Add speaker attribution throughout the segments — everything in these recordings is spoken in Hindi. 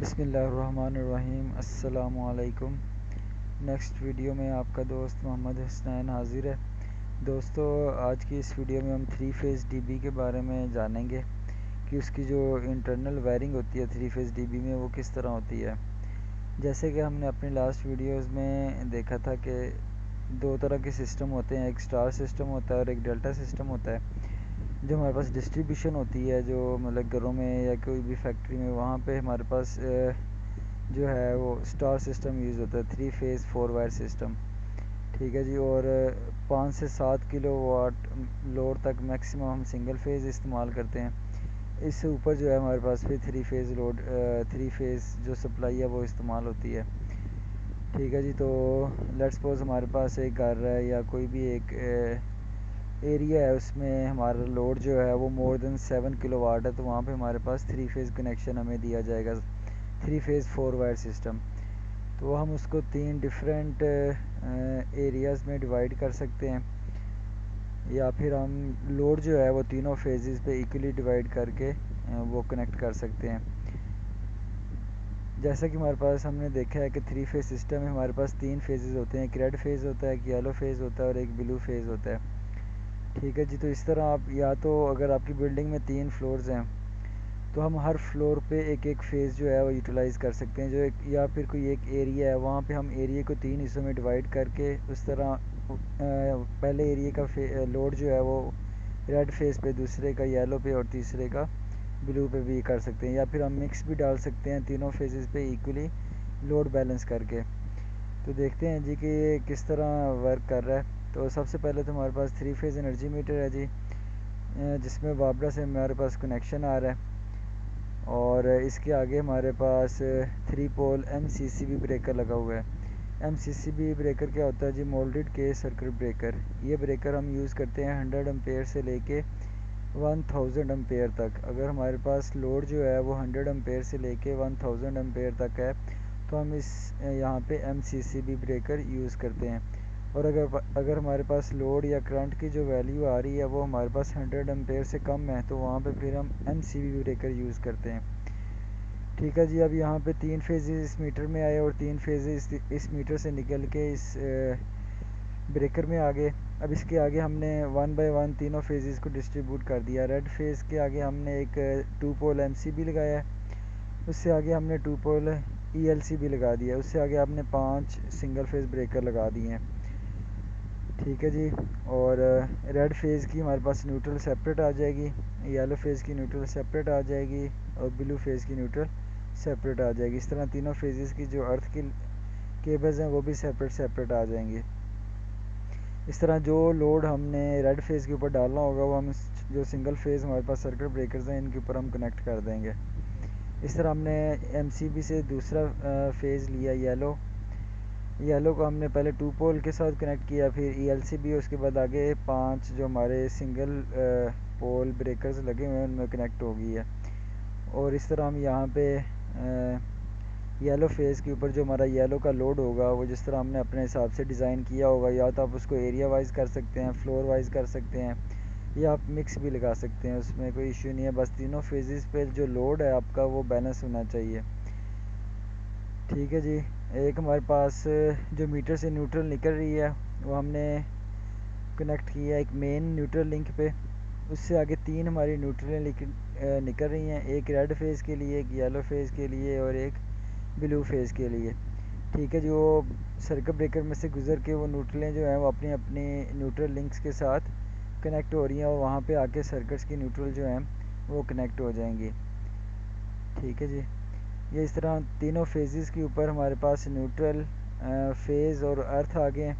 Speaker 1: बिस्मिल्लाहिर्रहमानिर्रहीम। अस्सलामुअलैकुम। नेक्स्ट वीडियो में आपका दोस्त मोहम्मद हसनैन हाजिर है। दोस्तों, आज की इस वीडियो में हम 3 फेज़ डीबी के बारे में जानेंगे कि उसकी जो इंटरनल वायरिंग होती है 3 फेज़ डीबी में वो किस तरह होती है। जैसे कि हमने अपनी लास्ट वीडियोस में देखा था कि दो तरह के सिस्टम होते हैं, एक स्टार सिस्टम होता है और एक डेल्टा सिस्टम होता है। जो हमारे पास डिस्ट्रीब्यूशन होती है, जो मतलब घरों में या कोई भी फैक्ट्री में, वहाँ पे हमारे पास जो है वो स्टार सिस्टम यूज़ होता है, 3 फेज़ 4 वायर सिस्टम। ठीक है जी। और 5 से 7 किलोवाट लोड तक मैक्सिमम हम सिंगल फेज़ इस्तेमाल करते हैं। इससे ऊपर जो है हमारे पास फिर 3 फेज़ लोड 3 फेज़ जो सप्लाई है वो इस्तेमाल होती है। ठीक है जी। तो लेट्स सपोज हमारे पास एक घर है या कोई भी एक एरिया है, उसमें हमारा लोड जो है वो मोर देन 7 किलोवाट है, तो वहाँ पे हमारे पास 3 फेज़ कनेक्शन हमें दिया जाएगा, 3 फेज़ 4 वायर सिस्टम। तो हम उसको 3 डिफरेंट एरियाज़ में डिवाइड कर सकते हैं, या फिर हम लोड जो है वो तीनों फेजेस पे इक्वली डिवाइड करके वो कनेक्ट कर सकते हैं। जैसा कि हमारे पास हमने देखा है कि 3 फेज़ सिस्टम में हमारे पास 3 फेजेस होते हैं, एक रेड फेज़ होता है, एक येलो फेज़ होता है और एक ब्लू फेज़ होता है। ठीक है जी। तो इस तरह आप या तो अगर आपकी बिल्डिंग में 3 फ्लोर्स हैं तो हम हर फ्लोर पे एक एक फेज़ जो है वो यूटिलाइज़ कर सकते हैं, जो एक या फिर कोई एक एरिया है वहाँ पे हम एरिया को 3 हिस्सों में डिवाइड करके उस तरह पहले एरिया का लोड जो है वो रेड फेज़ पे, दूसरे का येलो पे और तीसरे का ब्लू पे भी कर सकते हैं, या फिर हम मिक्स भी डाल सकते हैं तीनों फेजेस पे इक्वली लोड बैलेंस करके। तो देखते हैं जी कि ये किस तरह वर्क कर रहा है। तो सबसे पहले तो हमारे पास 3 फेज़ एनर्जी मीटर है जी, जिसमें वापडा से हमारे पास कनेक्शन आ रहा है, और इसके आगे हमारे पास 3 पोल MCCB ब्रेकर लगा हुआ है। MCCB ब्रेकर क्या होता है जी? Moulded case circuit breaker. ये ब्रेकर हम यूज़ करते हैं 100 एम्पेयर से लेके 1000 एम्पेयर तक। अगर हमारे पास लोड जो है वो 100 एम्पेयर से लेके 1000 एम्पेयर तक है तो हम इस यहाँ पे MCCB ब्रेकर यूज़ करते हैं। और अगर हमारे पास लोड या करंट की जो वैल्यू आ रही है वो हमारे पास 100 एम्पेयर से कम है तो वहाँ पे फिर हम MCCB ब्रेकर यूज़ करते हैं। ठीक है जी। अब यहाँ पे 3 फेजेस इस मीटर में आए और 3 फेजेस इस मीटर से निकल के इस ब्रेकर में आ गए। अब इसके आगे हमने 1 बाय 1 तीनों फेजेस को डिस्ट्रीब्यूट कर दिया। रेड फेज़ के आगे हमने एक 2 पोल MCB लगाया है, उससे आगे हमने 2 पोल ELCB लगा दिया, उससे आगे आपने 5 सिंगल फेज़ ब्रेकर लगा दिए हैं। ठीक है जी। और रेड फेज़ की हमारे पास न्यूट्रल सेपरेट आ जाएगी, येलो फेज़ की न्यूट्रल सेपरेट आ जाएगी और ब्लू फेज़ की न्यूट्रल सेपरेट आ जाएगी। इस तरह तीनों फेजेस की जो अर्थ की केबल्स हैं वो भी सेपरेट सेपरेट आ जाएंगी। इस तरह जो लोड हमने रेड फेज़ के ऊपर डालना होगा वो हम जो सिंगल फेज़ हमारे पास सर्किट ब्रेकर्स हैं इनके ऊपर हम कनेक्ट कर देंगे। इस तरह हमने MCB से दूसरा फेज़ लिया येलो को हमने पहले 2 पोल के साथ कनेक्ट किया, फिर ELCB, उसके बाद आगे 5 जो हमारे सिंगल पोल ब्रेकर्स लगे हुए हैं उनमें कनेक्ट हो गई है। और इस तरह हम यहाँ पे येलो फेज़ के ऊपर जो हमारा येलो का लोड होगा वो जिस तरह हमने अपने हिसाब से डिज़ाइन किया होगा, या तो आप उसको एरिया वाइज कर सकते हैं, फ्लोर वाइज कर सकते हैं, या आप मिक्स भी लगा सकते हैं, उसमें कोई इशू नहीं है। बस तीनों फेजेस पे जो लोड है आपका वो बैलेंस होना चाहिए। ठीक है जी। एक हमारे पास जो मीटर से न्यूट्रल निकल रही है वो हमने कनेक्ट किया एक मेन न्यूट्रल लिंक पे, उससे आगे 3 हमारी न्यूट्रलें निकल रही हैं, एक रेड फेज़ के लिए, एक येलो फेज़ के लिए और एक ब्लू फेज़ के लिए। ठीक है जी। वो सर्किट ब्रेकर में से गुजर के वो न्यूट्रलें जो हैं वो अपनी अपनी न्यूट्रल लिंक्स के साथ कनेक्ट हो रही हैं और वहाँ पे आके सर्किट्स की न्यूट्रल जो हैं वो कनेक्ट हो जाएंगी। ठीक है जी। ये इस तरह तीनों फेजेस के ऊपर हमारे पास न्यूट्रल, फेज़ और अर्थ आ गए हैं।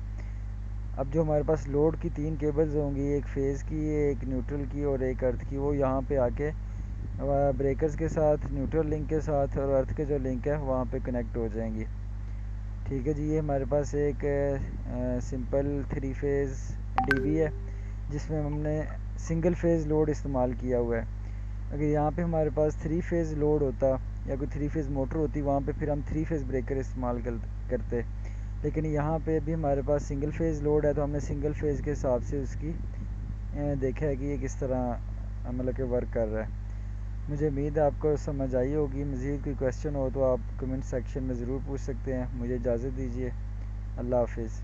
Speaker 1: अब जो हमारे पास लोड की 3 केबल्स होंगी, एक फेज़ की, एक न्यूट्रल की और एक अर्थ की, वो यहाँ पे आके ब्रेकर्स के साथ, न्यूट्रल लिंक के साथ और अर्थ के जो लिंक है वहाँ पे कनेक्ट हो जाएंगी। ठीक है जी। ये हमारे पास एक सिंपल 3 फेज़ डीबी है जिसमें हमने सिंगल फेज़ लोड इस्तेमाल किया हुआ है। अगर यहाँ पे हमारे पास 3 फेज़ लोड होता या कोई 3 फेज़ मोटर होती वहाँ पे फिर हम 3 फेज़ ब्रेकर इस्तेमाल करते, लेकिन यहाँ पे भी हमारे पास सिंगल फेज़ लोड है तो हमने सिंगल फेज़ के हिसाब से उसकी देखा है कि ये किस तरह मतलब कि वर्क कर रहा है। मुझे उम्मीद है आपको समझ आई होगी। मज़ीद कोई क्वेश्चन हो तो आप कमेंट सेक्शन में ज़रूर पूछ सकते हैं। मुझे इजाज़त दीजिए। अल्लाह हाफिज़।